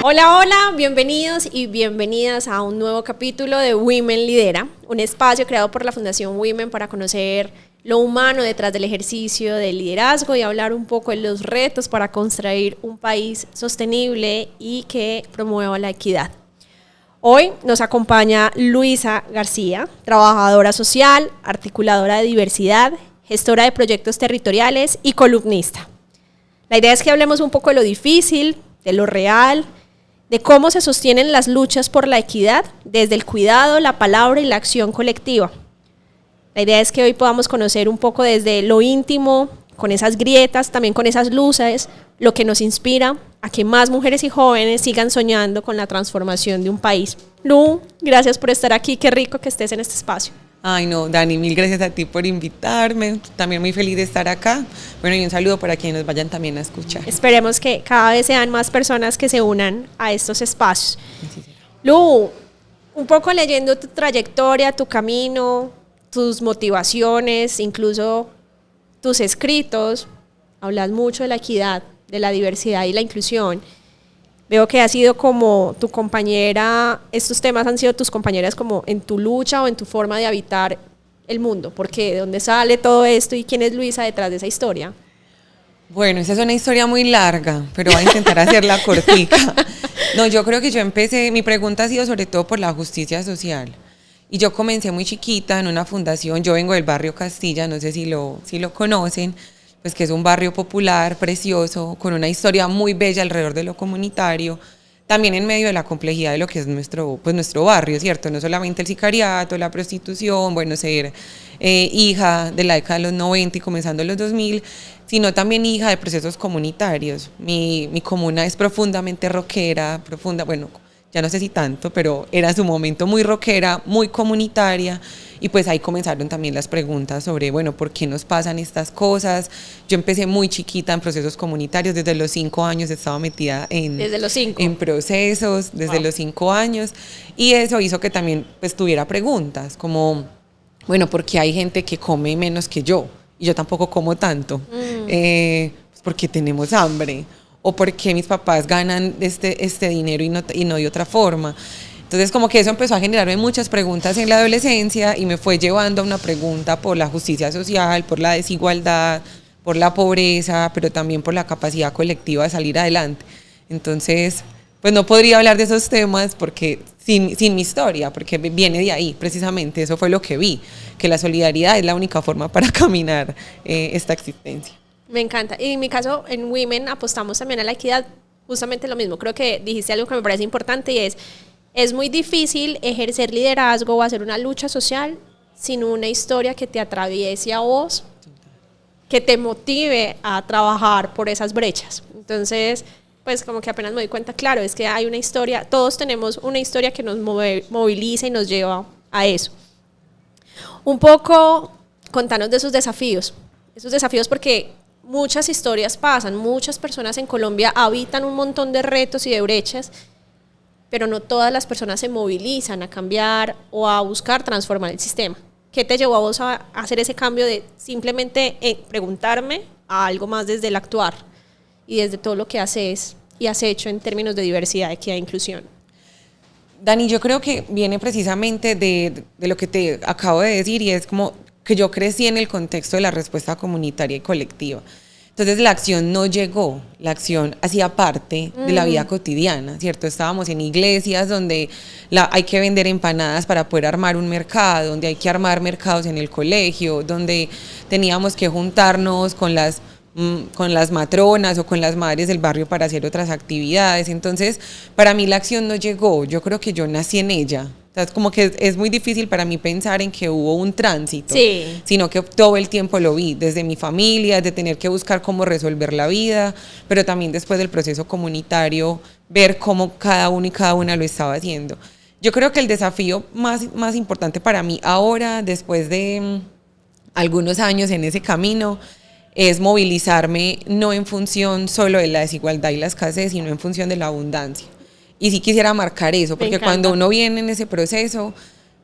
Hola, hola, bienvenidos y bienvenidas a un nuevo capítulo de Women Lidera, un espacio creado por la Fundación Women para conocer lo humano detrás del ejercicio del liderazgo y hablar un poco de los retos para construir un país sostenible y que promueva la equidad. Hoy nos acompaña Luisa García, trabajadora social, articuladora de diversidad, gestora de proyectos territoriales y columnista. La idea es que hablemos un poco de lo difícil, de lo real, de cómo se sostienen las luchas por la equidad desde el cuidado, la palabra y la acción colectiva. La idea es que hoy podamos conocer un poco desde lo íntimo, con esas grietas, también con esas luces, lo que nos inspira a que más mujeres y jóvenes sigan soñando con la transformación de un país. Lu, gracias por estar aquí, qué rico que estés en este espacio. Ay no, Dani, mil gracias a ti por invitarme, también muy feliz de estar acá. Bueno, y un saludo para quienes nos vayan también a escuchar. Esperemos que cada vez sean más personas que se unan a estos espacios. Lu, un poco leyendo tu trayectoria, tu camino, tus motivaciones, incluso tus escritos, hablas mucho de la equidad, de la diversidad y la inclusión. Veo que ha sido como tu compañera, estos temas han sido tus compañeras como en tu lucha o en tu forma de habitar el mundo. ¿Por qué? ¿De dónde sale todo esto y quién es Luisa detrás de esa historia? Bueno, esa es una historia muy larga, pero voy a intentar hacerla cortica. No, yo creo que yo empecé, mi pregunta ha sido sobre todo por la justicia social. Y yo comencé muy chiquita en una fundación, yo vengo del barrio Castilla, no sé si lo conocen, pues que es un barrio popular, precioso, con una historia muy bella alrededor de lo comunitario, también en medio de la complejidad de lo que es nuestro barrio, ¿cierto? No solamente el sicariato, la prostitución, bueno, ser hija de la década de los 90 y comenzando los 2000, sino también hija de procesos comunitarios. Mi comuna es profundamente rockera, bueno, ya no sé si tanto, pero era en su momento muy rockera, muy comunitaria, y pues ahí comenzaron también las preguntas sobre, bueno, ¿por qué nos pasan estas cosas? Yo empecé muy chiquita en procesos comunitarios, desde los 5 años estaba metida en procesos, desde los 5 años, y eso hizo que también pues tuviera preguntas, como, bueno, ¿por qué hay gente que come menos que yo? Y yo tampoco como tanto, pues porque tenemos hambre, o por qué mis papás ganan este dinero y no de otra forma. Entonces como que eso empezó a generarme muchas preguntas en la adolescencia y me fue llevando a una pregunta por la justicia social, por la desigualdad, por la pobreza, pero también por la capacidad colectiva de salir adelante. Entonces, pues no podría hablar de esos temas porque sin mi historia, porque viene de ahí, precisamente, eso fue lo que vi, que la solidaridad es la única forma para caminar esta existencia. Me encanta. Y en mi caso, en Women apostamos también a la equidad, justamente lo mismo. Creo que dijiste algo que me parece importante y es muy difícil ejercer liderazgo o hacer una lucha social sin una historia que te atraviese a vos, que te motive a trabajar por esas brechas. Entonces, pues como que apenas me doy cuenta, claro, es que hay una historia, todos tenemos una historia que nos moviliza y nos lleva a eso. Un poco, contanos de esos desafíos porque muchas historias pasan, muchas personas en Colombia habitan un montón de retos y de brechas, pero no todas las personas se movilizan a cambiar o a buscar transformar el sistema. ¿Qué te llevó a vos a hacer ese cambio de simplemente preguntarme a algo más desde el actuar y desde todo lo que haces y has hecho en términos de diversidad, equidad e inclusión? Dani, yo creo que viene precisamente de lo que te acabo de decir y es como que yo crecí en el contexto de la respuesta comunitaria y colectiva. Entonces la acción no llegó, la acción hacía parte de la vida cotidiana, ¿cierto? Estábamos en iglesias donde hay que vender empanadas para poder armar un mercado, donde hay que armar mercados en el colegio, donde teníamos que juntarnos con las matronas o con las madres del barrio para hacer otras actividades. Entonces, para mí la acción no llegó, yo creo que yo nací en ella. O sea, es como que es muy difícil para mí pensar en que hubo un tránsito, sí, sino que todo el tiempo lo vi, desde mi familia, de tener que buscar cómo resolver la vida, pero también después del proceso comunitario, ver cómo cada uno y cada una lo estaba haciendo. Yo creo que el desafío más importante para mí ahora, después de algunos años en ese camino, es movilizarme no en función solo de la desigualdad y la escasez, sino en función de la abundancia. Y sí quisiera marcar eso, porque cuando uno viene en ese proceso,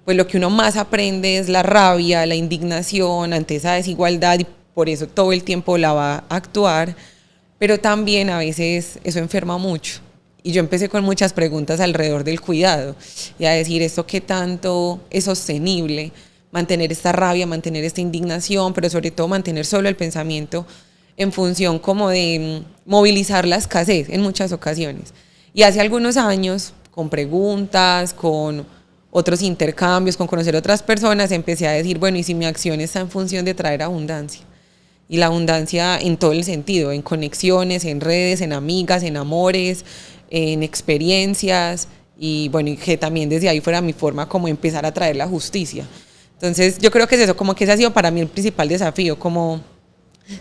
pues lo que uno más aprende es la rabia, la indignación ante esa desigualdad, y por eso todo el tiempo la va a actuar, pero también a veces eso enferma mucho. Y yo empecé con muchas preguntas alrededor del cuidado y a decir esto qué tanto es sostenible, mantener esta rabia, mantener esta indignación, pero sobre todo mantener solo el pensamiento en función como de movilizar la escasez en muchas ocasiones. Y hace algunos años, con preguntas, con otros intercambios, con conocer otras personas, empecé a decir, bueno, ¿y si mi acción está en función de traer abundancia? Y la abundancia en todo el sentido, en conexiones, en redes, en amigas, en amores, en experiencias, y bueno, y que también desde ahí fuera mi forma como empezar a traer la justicia. Entonces yo creo que es eso, como que ese ha sido para mí el principal desafío, como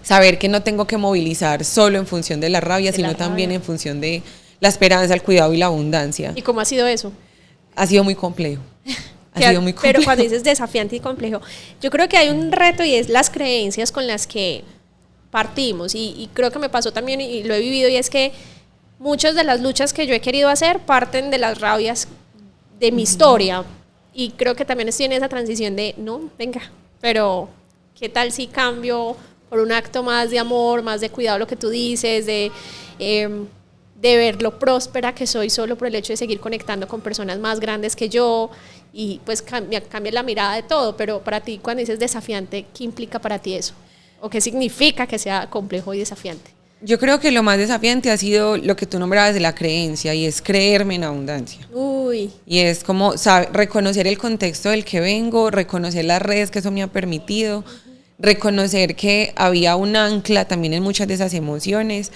saber que no tengo que movilizar solo en función de la rabia, sino también en función de la esperanza, el cuidado y la abundancia. ¿Y cómo ha sido eso? Ha sido muy complejo. Ha sido muy complejo. Pero cuando dices desafiante y complejo, yo creo que hay un reto y es las creencias con las que partimos. Y creo que me pasó también y lo he vivido, y es que muchas de las luchas que yo he querido hacer parten de las rabias de mi historia. Y creo que también estoy en esa transición de, no, venga, pero ¿qué tal si cambio por un acto más de amor, más de cuidado, lo que tú dices, de ver lo próspera que soy solo por el hecho de seguir conectando con personas más grandes que yo? Y pues cambia la mirada de todo. Pero para ti, cuando dices desafiante, ¿qué implica para ti eso? ¿O qué significa que sea complejo y desafiante? Yo creo que lo más desafiante ha sido lo que tú nombrabas de la creencia, y es creerme en abundancia. Uy. Y es como reconocer el contexto del que vengo, reconocer las redes que eso me ha permitido, reconocer que había un ancla también en muchas de esas emociones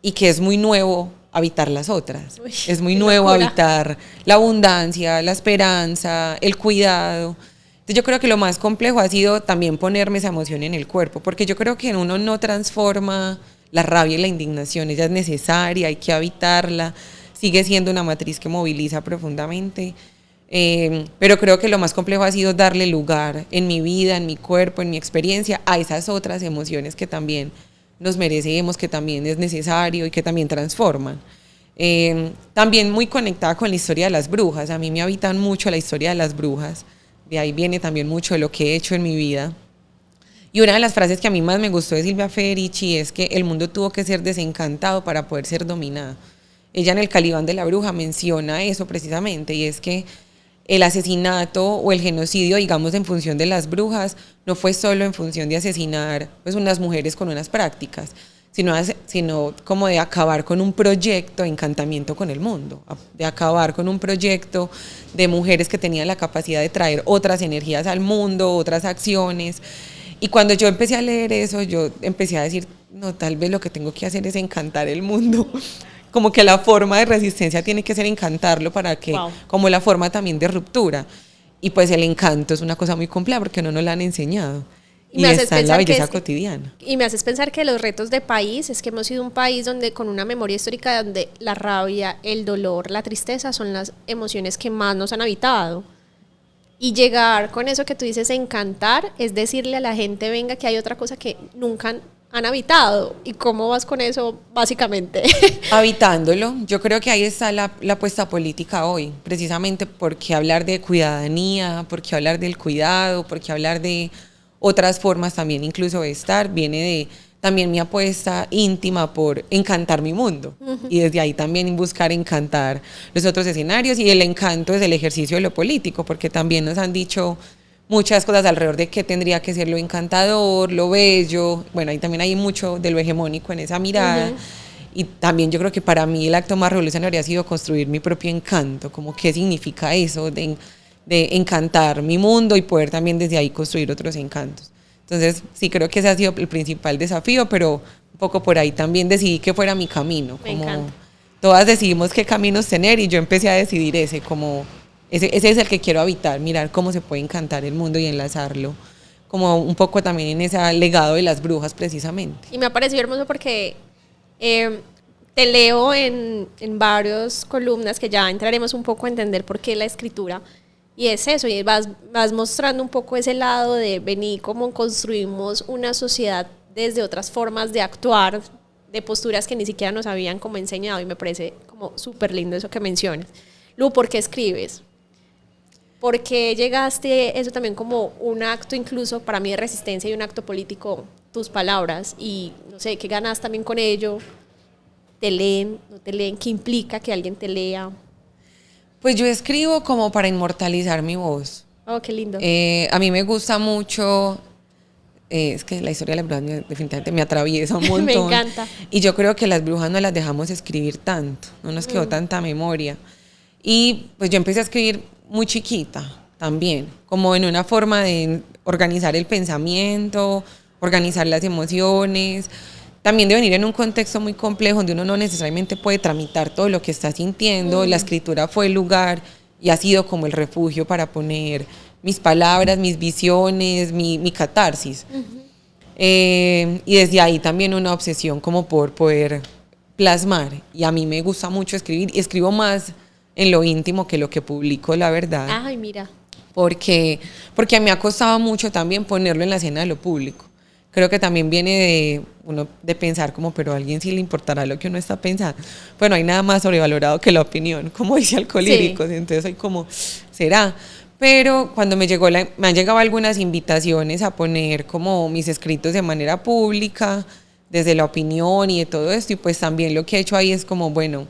y que es muy nuevo habitar las otras. Uy, es muy nuevo habitar la abundancia, la esperanza, el cuidado. Entonces yo creo que lo más complejo ha sido también ponerme esa emoción en el cuerpo, porque yo creo que uno no transforma la rabia y la indignación, ella es necesaria, hay que habitarla, sigue siendo una matriz que moviliza profundamente, pero creo que lo más complejo ha sido darle lugar en mi vida, en mi cuerpo, en mi experiencia, a esas otras emociones que también nos merecemos, que también es necesario y que también transforman. También muy conectada con la historia de las brujas, a mí me habitan mucho la historia de las brujas, de ahí viene también mucho de lo que he hecho en mi vida. Y una de las frases que a mí más me gustó de Silvia Federici es que el mundo tuvo que ser desencantado para poder ser dominado. Ella en el Calibán de la Bruja menciona eso precisamente, y es que el asesinato o el genocidio, digamos, en función de las brujas, no fue solo en función de asesinar pues unas mujeres con unas prácticas, sino como de acabar con un proyecto de encantamiento con el mundo, de acabar con un proyecto de mujeres que tenían la capacidad de traer otras energías al mundo, otras acciones. Y cuando yo empecé a leer eso, yo empecé a decir, no, tal vez lo que tengo que hacer es encantar el mundo. Como que la forma de resistencia tiene que ser encantarlo para que, como la forma también de ruptura. Y pues el encanto es una cosa muy compleja porque no nos la han enseñado. Y está en la belleza cotidiana. Y me haces pensar que los retos de país es que hemos sido un país donde con una memoria histórica donde la rabia, el dolor, la tristeza son las emociones que más nos han habitado. Y llegar con eso que tú dices, encantar, es decirle a la gente, venga, que hay otra cosa que nunca han habitado. ¿Y cómo vas con eso, básicamente? Habitándolo. Yo creo que ahí está la apuesta política hoy, precisamente porque hablar de cuidadanía, porque hablar del cuidado, porque hablar de otras formas también incluso de estar, viene de también mi apuesta íntima por encantar mi mundo. Y desde ahí también buscar encantar los otros escenarios, y el encanto es el ejercicio de lo político, porque también nos han dicho muchas cosas alrededor de qué tendría que ser lo encantador, lo bello. Bueno, ahí también hay mucho de lo hegemónico en esa mirada. Y también yo creo que para mí el acto más revolucionario ha sido construir mi propio encanto, como qué significa eso de encantar mi mundo y poder también desde ahí construir otros encantos. Entonces, sí, creo que ese ha sido el principal desafío, pero un poco por ahí también decidí que fuera mi camino. Me encanta. Todas decidimos qué caminos tener y yo empecé a decidir ese es el que quiero habitar, mirar cómo se puede encantar el mundo y enlazarlo, como un poco también en ese legado de las brujas precisamente. Y me ha parecido hermoso porque te leo en varias columnas que ya entraremos un poco a entender por qué la escritura. Y es eso, y vas mostrando un poco ese lado de venir, cómo construimos una sociedad desde otras formas de actuar, de posturas que ni siquiera nos habían como enseñado, y me parece como súper lindo eso que mencionas. Lu, ¿por qué escribes? ¿Por qué llegaste eso también como un acto incluso para mí de resistencia y un acto político, tus palabras? Y no sé, ¿qué ganas también con ello? ¿Te leen? ¿No te leen? ¿Qué implica que alguien te lea? Pues yo escribo como para inmortalizar mi voz. Oh, qué lindo. A mí me gusta mucho, es que la historia de las brujas definitivamente me atraviesa un montón. Me encanta. Y yo creo que las brujas no las dejamos escribir tanto, no nos quedó tanta memoria. Y pues yo empecé a escribir muy chiquita también, como en una forma de organizar el pensamiento, organizar las emociones, también de venir en un contexto muy complejo donde uno no necesariamente puede tramitar todo lo que está sintiendo. La escritura fue el lugar y ha sido como el refugio para poner mis palabras, mis visiones, mi catarsis. Y desde ahí también una obsesión como por poder plasmar. Y a mí me gusta mucho escribir, y escribo más en lo íntimo que lo que publico, la verdad. Ay, mira. Porque a mí me ha costado mucho también ponerlo en la escena de lo público. Creo que también viene de pensar como, pero a alguien sí le importará lo que uno está pensando. Pues no hay nada más sobrevalorado que la opinión, como dice Alcolíricos. Sí. Entonces soy como, ¿será? Pero cuando me han llegado algunas invitaciones a poner como mis escritos de manera pública, desde la opinión y de todo esto, y pues también lo que he hecho ahí es como, bueno,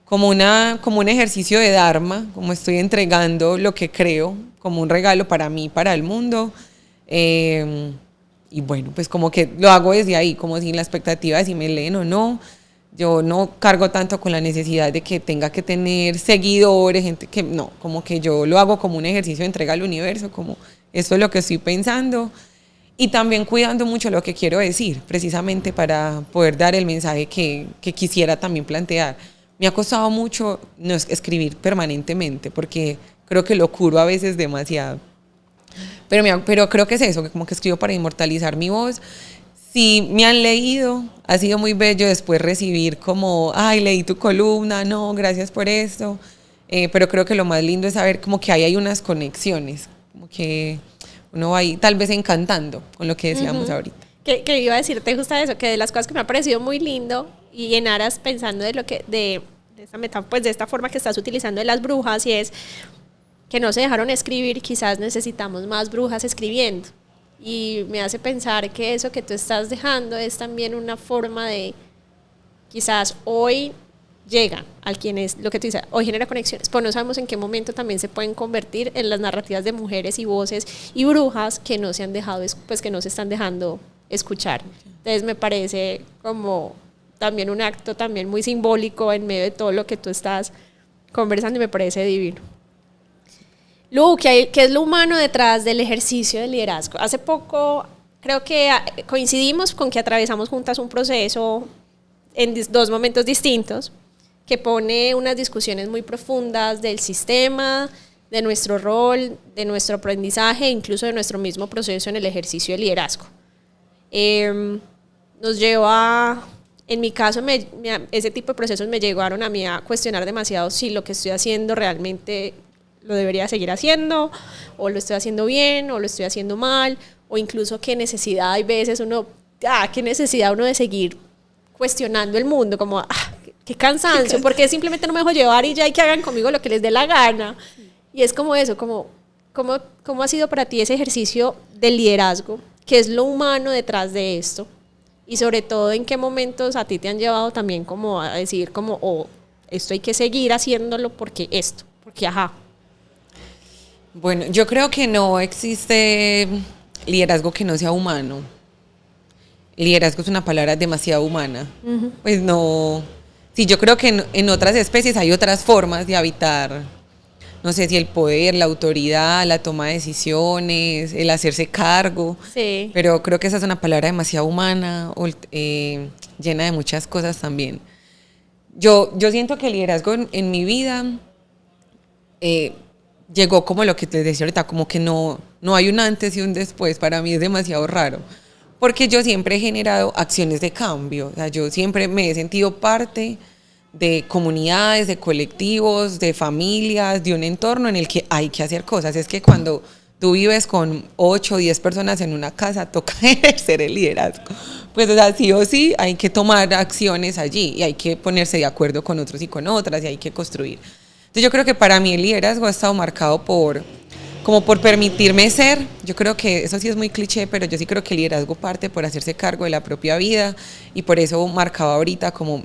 como un ejercicio de dharma, como estoy entregando lo que creo, como un regalo para mí, para el mundo. Y bueno, pues como que lo hago desde ahí, como sin la expectativa de si me leen o no. Yo no cargo tanto con la necesidad de que tenga que tener seguidores, gente que no, como que yo lo hago como un ejercicio de entrega al universo, como esto es lo que estoy pensando. Y también cuidando mucho lo que quiero decir, precisamente para poder dar el mensaje que quisiera también plantear. Me ha costado mucho no escribir permanentemente, porque creo que lo curo a veces demasiado. Pero creo que es eso, que como que escribo para inmortalizar mi voz. Si me han leído, ha sido muy bello después recibir como, ay, leí tu columna, no, gracias por esto. Pero creo que lo más lindo es saber como que hay unas conexiones, como que uno va ahí tal vez encantando con lo que decíamos ahorita. Que iba a decirte justo eso, que de las cosas que me ha parecido muy lindo y en aras pensando de lo que de esta metáfora, pues de esta forma que estás utilizando de las brujas, y es que no se dejaron escribir, quizás necesitamos más brujas escribiendo. Y me hace pensar que eso que tú estás dejando es también una forma de, quizás hoy llega al quien es, lo que tú dices, hoy genera conexiones, pues no sabemos en qué momento también se pueden convertir en las narrativas de mujeres y voces y brujas que no se han dejado, pues que no se están dejando escuchar. Entonces me parece como también un acto también muy simbólico en medio de todo lo que tú estás conversando, y me parece divino. Lu, ¿qué es lo humano detrás del ejercicio de liderazgo? Hace poco creo que coincidimos con que atravesamos juntas un proceso en dos momentos distintos que pone unas discusiones muy profundas del sistema, de nuestro rol, de nuestro aprendizaje, incluso de nuestro mismo proceso en el ejercicio de liderazgo. Nos lleva, en mi caso, ese tipo de procesos me llevaron a mí a cuestionar demasiado si lo que estoy haciendo realmente lo debería seguir haciendo, o lo estoy haciendo bien, o lo estoy haciendo mal, o incluso qué necesidad hay veces qué necesidad uno de seguir cuestionando el mundo, como, qué cansancio, porque simplemente no me dejo llevar y ya hay que hagan conmigo lo que les dé la gana. Y es como eso, ¿cómo ha sido para ti ese ejercicio del liderazgo? ¿Qué es lo humano detrás de esto? Y sobre todo, ¿en qué momentos a ti te han llevado también como a decir como, esto hay que seguir haciéndolo porque ajá? Bueno, yo creo que no existe liderazgo que no sea humano. Liderazgo es una palabra demasiado humana. Pues no. Sí, yo creo que en otras especies hay otras formas de habitar, no sé si el poder, la autoridad, la toma de decisiones, el hacerse cargo. Sí. Pero creo que esa es una palabra demasiado humana, llena de muchas cosas también. Yo siento que el liderazgo en mi vida llegó como lo que te decía ahorita, como que no hay un antes y un después. Para mí es demasiado raro, porque yo siempre he generado acciones de cambio. O sea, yo siempre me he sentido parte de comunidades, de colectivos, de familias, de un entorno en el que hay que hacer cosas. Es que cuando tú vives con 8 o 10 personas en una casa, toca ejercer el liderazgo. Pues, o sea, sí o sí hay que tomar acciones allí, y hay que ponerse de acuerdo con otros y con otras, y hay que construir. Entonces yo creo que para mí el liderazgo ha estado marcado por permitirme ser. Yo creo que eso sí es muy cliché, pero yo sí creo que el liderazgo parte por hacerse cargo de la propia vida, y por eso marcaba ahorita como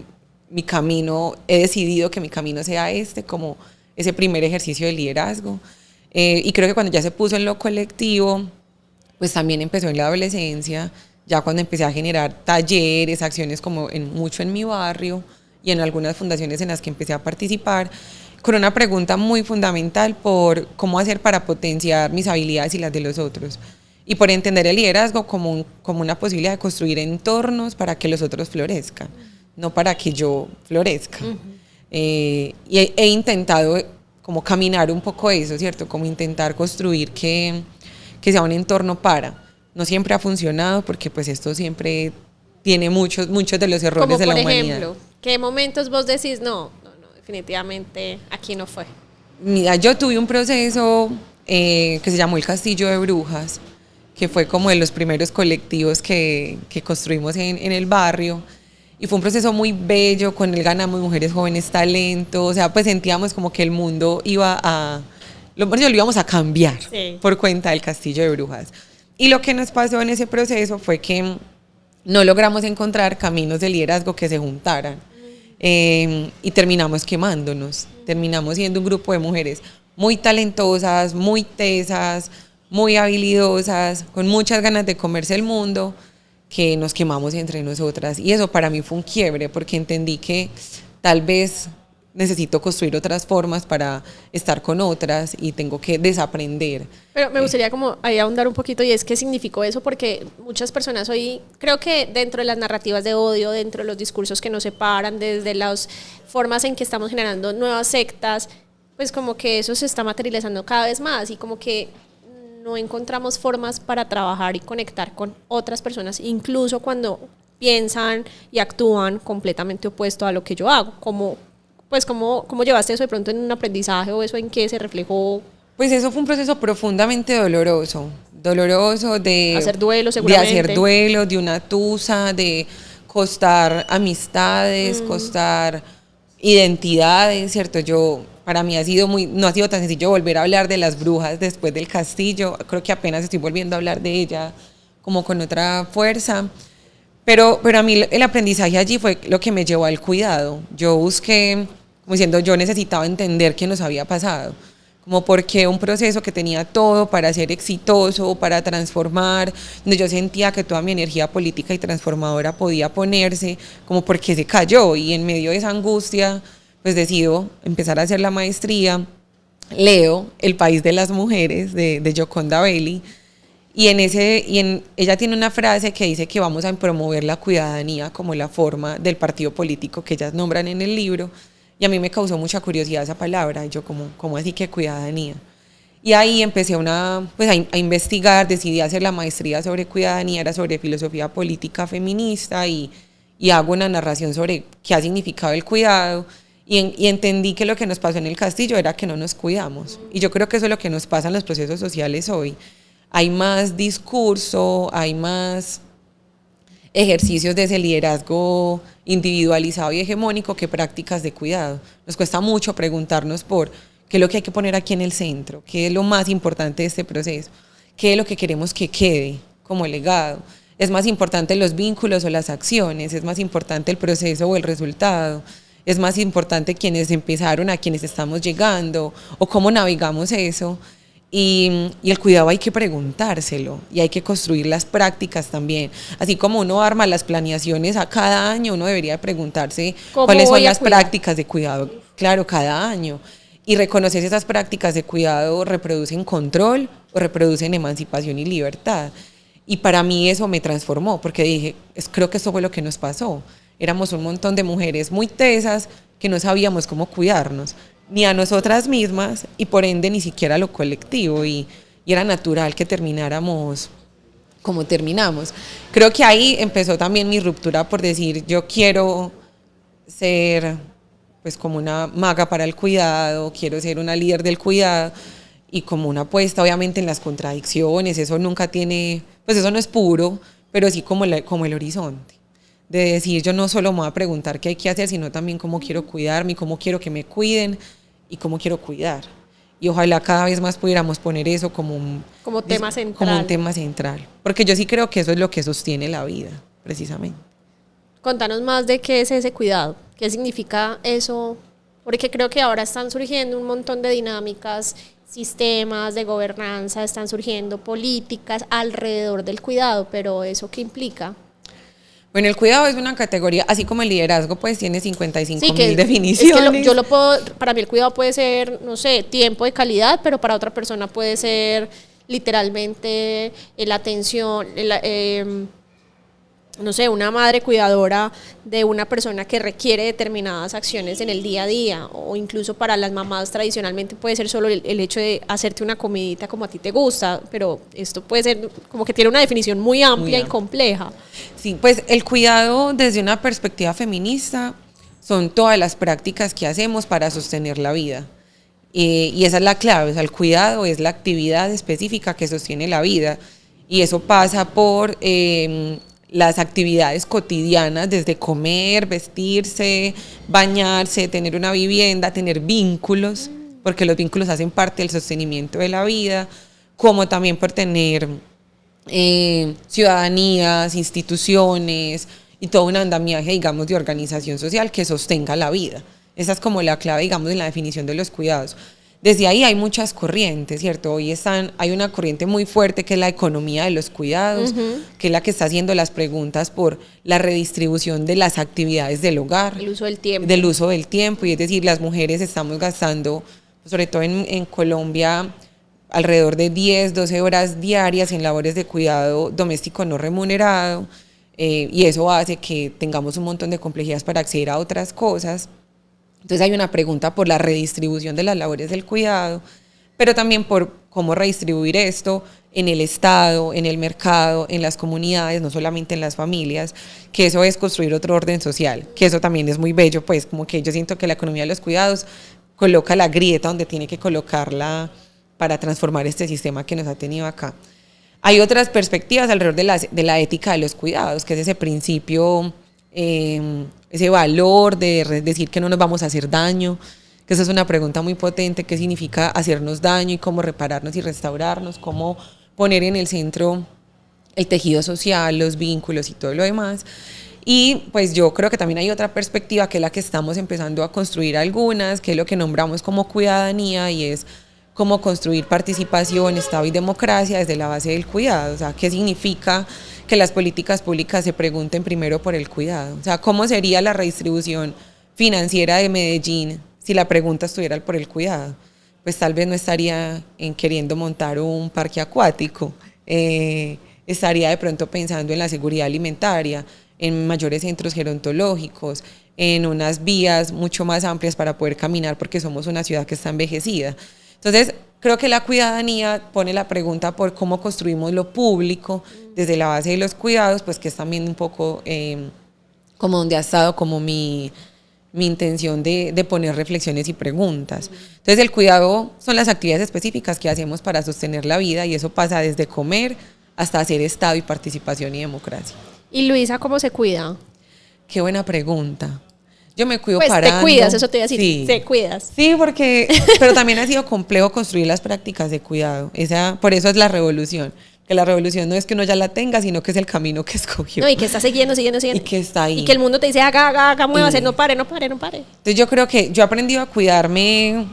mi camino, he decidido que mi camino sea este, como ese primer ejercicio de liderazgo. Y creo que cuando ya se puso en lo colectivo, pues también empezó en la adolescencia, ya cuando empecé a generar talleres, acciones como mucho en mi barrio y en algunas fundaciones en las que empecé a participar, con una pregunta muy fundamental por cómo hacer para potenciar mis habilidades y las de los otros. Y por entender el liderazgo como una posibilidad de construir entornos para que los otros florezcan, no para que yo florezca. Y he intentado como caminar un poco eso, ¿cierto? Como intentar construir que sea un entorno para. No siempre ha funcionado porque pues esto siempre tiene muchos de los errores de la humanidad. Como por ejemplo, ¿qué momentos vos decís, no, definitivamente aquí no fue? Mira, yo tuve un proceso que se llamó el Castillo de Brujas, que fue como de los primeros colectivos que construimos en el barrio. Y fue un proceso muy bello, con él ganamos mujeres jóvenes talento, o sea, pues sentíamos como que el mundo lo íbamos a cambiar por cuenta del Castillo de Brujas. Y lo que nos pasó en ese proceso fue que no logramos encontrar caminos de liderazgo que se juntaran. Y terminamos quemándonos, terminamos siendo un grupo de mujeres muy talentosas, muy tesas, muy habilidosas, con muchas ganas de comerse el mundo, que nos quemamos entre nosotras. Y eso para mí fue un quiebre, porque entendí que tal vez necesito construir otras formas para estar con otras y tengo que desaprender. Pero me gustaría como ahí ahondar un poquito, y es qué significó eso, porque muchas personas hoy, creo que dentro de las narrativas de odio, dentro de los discursos que nos separan, desde las formas en que estamos generando nuevas sectas, pues como que eso se está materializando cada vez más y como que no encontramos formas para trabajar y conectar con otras personas, incluso cuando piensan y actúan completamente opuesto a lo que yo hago. ¿Cómo llevaste eso de pronto en un aprendizaje, o eso en qué se reflejó? Pues eso fue un proceso profundamente doloroso de hacer duelo, seguramente. De hacer duelo, de una tusa, de costar amistades, costar identidades, ¿cierto? Para mí no ha sido tan sencillo volver a hablar de las brujas después del castillo. Creo que apenas estoy volviendo a hablar de ella como con otra fuerza. Pero a mí el aprendizaje allí fue lo que me llevó al cuidado. Yo busqué, como diciendo, yo necesitaba entender qué nos había pasado. Como porque un proceso que tenía todo para ser exitoso, para transformar, donde yo sentía que toda mi energía política y transformadora podía ponerse, como porque se cayó. Y en medio de esa angustia, pues decido empezar a hacer la maestría. Leo El País de las Mujeres de Gioconda Belli. Ella tiene una frase que dice que vamos a promover la cuidadanía como la forma del partido político que ellas nombran en el libro. Y a mí me causó mucha curiosidad esa palabra. Y yo, ¿cómo así que cuidadanía? Y ahí empecé a investigar, decidí hacer la maestría sobre cuidadanía, era sobre filosofía política feminista, y hago una narración sobre qué ha significado el cuidado. Y entendí que lo que nos pasó en el castillo era que no nos cuidamos. Y yo creo que eso es lo que nos pasa en los procesos sociales hoy. Hay más discurso, hay más ejercicios de ese liderazgo individualizado y hegemónico que prácticas de cuidado. Nos cuesta mucho preguntarnos por qué es lo que hay que poner aquí en el centro, qué es lo más importante de este proceso, qué es lo que queremos que quede como legado. Es más importante los vínculos o las acciones, es más importante el proceso o el resultado, es más importante quienes empezaron a quienes estamos llegando, o cómo navegamos eso. Y el cuidado hay que preguntárselo y hay que construir las prácticas también. Así como uno arma las planeaciones a cada año, uno debería preguntarse cuáles son las prácticas de cuidado, claro, cada año. Y reconocer si esas prácticas de cuidado reproducen control o reproducen emancipación y libertad. Y para mí eso me transformó, porque dije, creo que eso fue lo que nos pasó. Éramos un montón de mujeres muy tesas que no sabíamos cómo cuidarnos, ni a nosotras mismas, y por ende ni siquiera a lo colectivo, y era natural que termináramos como terminamos. Creo que ahí empezó también mi ruptura por decir, yo quiero ser pues como una maga para el cuidado, quiero ser una líder del cuidado, y como una apuesta obviamente en las contradicciones, eso nunca tiene, pues eso no es puro, pero sí como el horizonte. De decir, yo no solo me voy a preguntar qué hay que hacer, sino también cómo quiero cuidarme, cómo quiero que me cuiden y cómo quiero cuidar. Y ojalá cada vez más pudiéramos poner eso como tema central. Como un tema central. Porque yo sí creo que eso es lo que sostiene la vida, precisamente. Contanos más de qué es ese cuidado. ¿Qué significa eso? Porque creo que ahora están surgiendo un montón de dinámicas, sistemas de gobernanza, están surgiendo políticas alrededor del cuidado, pero ¿eso qué implica? Bueno, el cuidado es una categoría, así como el liderazgo, pues tiene 55 Sí, mil que definiciones. es que yo lo puedo, para mí el cuidado puede ser, no sé, tiempo de calidad, pero para otra persona puede ser literalmente la atención, no sé, una madre cuidadora de una persona que requiere determinadas acciones en el día a día, o incluso para las mamás tradicionalmente puede ser solo el hecho de hacerte una comidita como a ti te gusta, pero esto puede ser como que tiene una definición muy amplia y compleja. Sí, pues el cuidado desde una perspectiva feminista son todas las prácticas que hacemos para sostener la vida. Y esa es la clave, o sea, el cuidado es la actividad específica que sostiene la vida. Y eso pasa por las actividades cotidianas, desde comer, vestirse, bañarse, tener una vivienda, tener vínculos, porque los vínculos hacen parte del sostenimiento de la vida, como también por tener ciudadanías, instituciones y todo un andamiaje, digamos, de organización social que sostenga la vida. Esa es como la clave, digamos, en la definición de los cuidados. Desde ahí hay muchas corrientes, ¿cierto? Hoy hay una corriente muy fuerte que es la economía de los cuidados, que es la que está haciendo las preguntas por la redistribución de las actividades del hogar. El uso del tiempo. Del uso del tiempo, y es decir, las mujeres estamos gastando, sobre todo en Colombia, alrededor de 10, 12 horas diarias en labores de cuidado doméstico no remunerado, y eso hace que tengamos un montón de complejidades para acceder a otras cosas. Entonces hay una pregunta por la redistribución de las labores del cuidado, pero también por cómo redistribuir esto en el Estado, en el mercado, en las comunidades, no solamente en las familias, que eso es construir otro orden social, que eso también es muy bello, pues como que yo siento que la economía de los cuidados coloca la grieta donde tiene que colocarla para transformar este sistema que nos ha tenido acá. Hay otras perspectivas alrededor de la ética de los cuidados, que es ese principio, ese valor de decir que no nos vamos a hacer daño, que esa es una pregunta muy potente, qué significa hacernos daño y cómo repararnos y restaurarnos, cómo poner en el centro el tejido social, los vínculos y todo lo demás. Y pues yo creo que también hay otra perspectiva que es la que estamos empezando a construir algunas, que es lo que nombramos como cuidadanía, y es cómo construir participación, Estado y democracia desde la base del cuidado. O sea, ¿qué significa que las políticas públicas se pregunten primero por el cuidado? O sea, ¿cómo sería la redistribución financiera de Medellín si la pregunta estuviera por el cuidado? Pues tal vez no estaría queriendo montar un parque acuático, estaría de pronto pensando en la seguridad alimentaria, en mayores centros gerontológicos, en unas vías mucho más amplias para poder caminar, porque somos una ciudad que está envejecida. Entonces, creo que la cuidadanía pone la pregunta por cómo construimos lo público desde la base de los cuidados, pues que es también un poco como donde ha estado como mi intención de poner reflexiones y preguntas. Entonces, el cuidado son las actividades específicas que hacemos para sostener la vida, y eso pasa desde comer hasta hacer Estado y participación y democracia. ¿Y Luisa cómo se cuida? Qué buena pregunta. Yo me cuido pues parando. Te cuidas, eso te iba a decir, sí. Te cuidas. Sí, pero también ha sido complejo construir las prácticas de cuidado. Por eso es la revolución. Que la revolución no es que uno ya la tenga, sino que es el camino que escogió. No, y que está siguiendo. Y que está ahí. Y que el mundo te dice, haga, muévase, no pare. Entonces yo creo que yo he aprendido a cuidarme,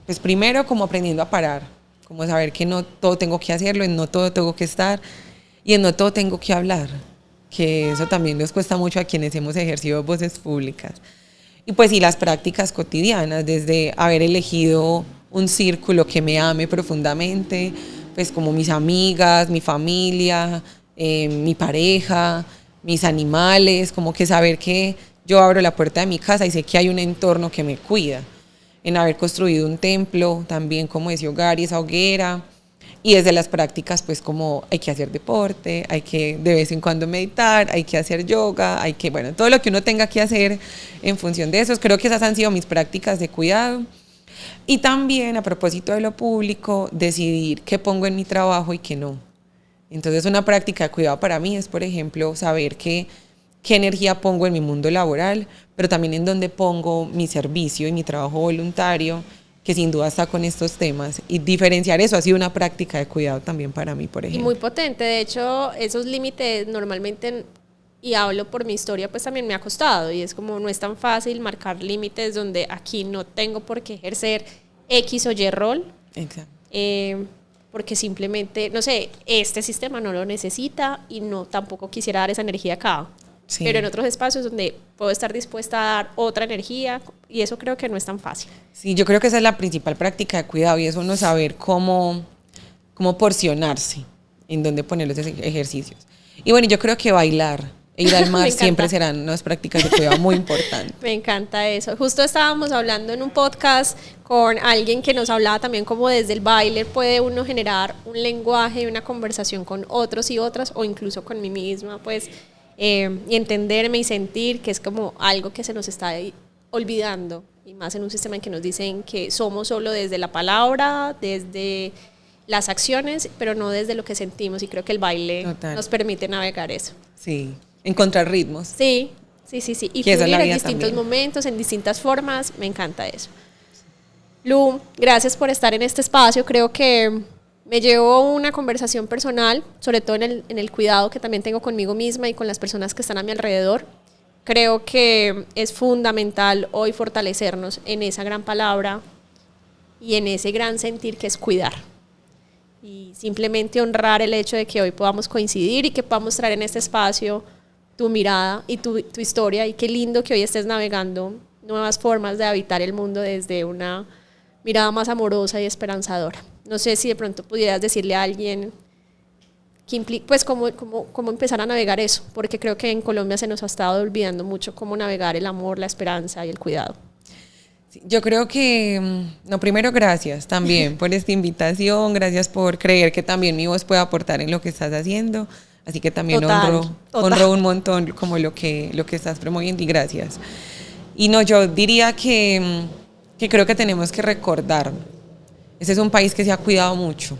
pues primero como aprendiendo a parar, como saber que no todo tengo que hacerlo, en no todo tengo que estar, y en no todo tengo que hablar. Que eso también nos cuesta mucho a quienes hemos ejercido voces públicas. Y pues y las prácticas cotidianas, desde haber elegido un círculo que me ame profundamente, pues como mis amigas, mi familia, mi pareja, mis animales, como que saber que yo abro la puerta de mi casa y sé que hay un entorno que me cuida. En haber construido un templo también como ese hogar y esa hoguera. Y desde las prácticas, pues como hay que hacer deporte, hay que de vez en cuando meditar, hay que hacer yoga, bueno, todo lo que uno tenga que hacer en función de eso. Creo que esas han sido mis prácticas de cuidado. Y también, a propósito de lo público, decidir qué pongo en mi trabajo y qué no. Entonces, una práctica de cuidado para mí es, por ejemplo, saber qué energía pongo en mi mundo laboral, pero también en dónde pongo mi servicio y mi trabajo voluntario, que sin duda está con estos temas, y diferenciar eso ha sido una práctica de cuidado también para mí, por ejemplo. Y muy potente, de hecho, esos límites normalmente y hablo por mi historia, pues también me ha costado, y es como no es tan fácil marcar límites donde aquí no tengo por qué ejercer X o Y rol. Exacto. Porque simplemente, no sé, este sistema no lo necesita y no tampoco quisiera dar esa energía acá. Sí. Pero en otros espacios donde puedo estar dispuesta a dar otra energía, y eso creo que no es tan fácil. Sí, yo creo que esa es la principal práctica de cuidado, y es uno saber cómo porcionarse, en dónde poner los ejercicios. Y bueno, yo creo que bailar e ir al mar siempre serán unas prácticas de cuidado muy importantes. Me encanta eso. Justo estábamos hablando en un podcast con alguien que nos hablaba también como desde el baile puede uno generar un lenguaje y una conversación con otros y otras, o incluso con mí misma, pues, y entenderme y sentir que es como algo que se nos está olvidando, y más en un sistema en que nos dicen que somos solo desde la palabra, desde las acciones, pero no desde lo que sentimos, y creo que el baile nos permite navegar eso. Sí. Encontrar ritmos. Sí. Y fluir en distintos momentos, en distintas formas, me encanta eso. Lu, gracias por estar en este espacio. Creo que me llevo una conversación personal, sobre todo en el cuidado que también tengo conmigo misma y con las personas que están a mi alrededor. Creo que es fundamental hoy fortalecernos en esa gran palabra y en ese gran sentir que es cuidar. Y simplemente honrar el hecho de que hoy podamos coincidir y que podamos traer en este espacio tu mirada y tu historia, y qué lindo que hoy estés navegando nuevas formas de habitar el mundo desde una mirada más amorosa y esperanzadora. No sé si de pronto pudieras decirle a alguien pues cómo empezar a navegar eso, porque creo que en Colombia se nos ha estado olvidando mucho cómo navegar el amor, la esperanza y el cuidado. Yo creo que, primero gracias también por esta invitación, gracias por creer que también mi voz puede aportar en lo que estás haciendo. Así que también honro un montón como lo que estás promoviendo, y gracias. Y no, yo diría que creo que tenemos que recordar, ese es un país que se ha cuidado mucho,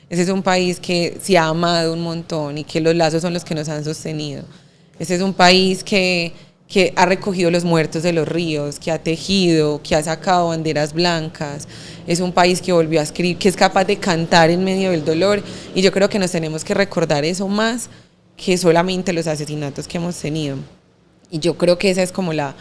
ese es un país que se ha amado un montón y que los lazos son los que nos han sostenido. Ese es un país que ha recogido los muertos de los ríos, que ha tejido, que ha sacado banderas blancas. Es un país que volvió a escribir, que es capaz de cantar en medio del dolor, y yo creo que nos tenemos que recordar eso más que solamente los asesinatos que hemos tenido. Y yo creo que esa es como la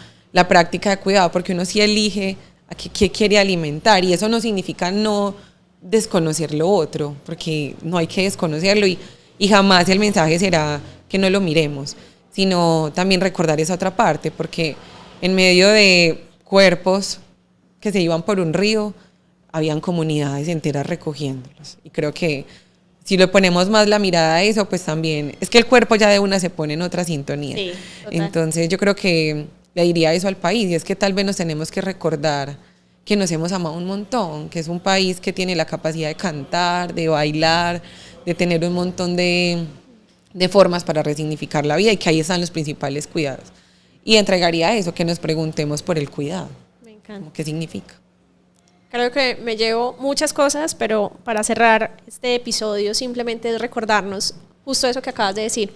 práctica de cuidado, porque uno sí elige a qué quiere alimentar, y eso no significa no desconocer lo otro, porque no hay que desconocerlo, y jamás el mensaje será que no lo miremos, sino también recordar esa otra parte, porque en medio de cuerpos que se iban por un río, habían comunidades enteras recogiéndolos. Y creo que si le ponemos más la mirada a eso, pues también, es que el cuerpo ya de una se pone en otra sintonía. Sí, entonces yo creo que le diría eso al país, y es que tal vez nos tenemos que recordar que nos hemos amado un montón, que es un país que tiene la capacidad de cantar, de bailar, de tener un montón de formas para resignificar la vida, y que ahí están los principales cuidados. Y entregaría eso, que nos preguntemos por el cuidado. Me encanta. ¿Qué significa? Creo que me llevo muchas cosas, pero para cerrar este episodio simplemente es recordarnos justo eso que acabas de decir.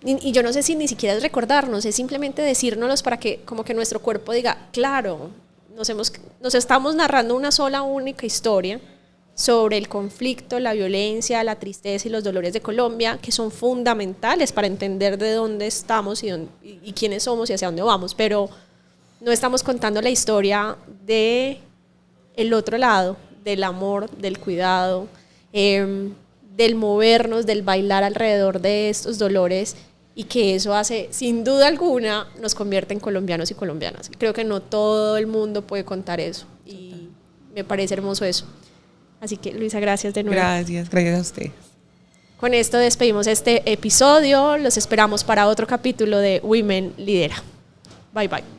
Y yo no sé si ni siquiera es recordarnos, es simplemente decírnoslos para que como que nuestro cuerpo diga, claro, nos estamos narrando una sola única historia sobre el conflicto, la violencia, la tristeza y los dolores de Colombia, que son fundamentales para entender de dónde estamos y quiénes somos y hacia dónde vamos, pero no estamos contando la historia de el otro lado, del amor, del cuidado, del movernos, del bailar alrededor de estos dolores, y que eso hace, sin duda alguna, nos convierte en colombianos y colombianas. Creo que no todo el mundo puede contar eso, y me parece hermoso eso. Así que, Luisa, gracias de nuevo. Gracias a ustedes. Con esto despedimos este episodio. Los esperamos para otro capítulo de Women Lidera. Bye, bye.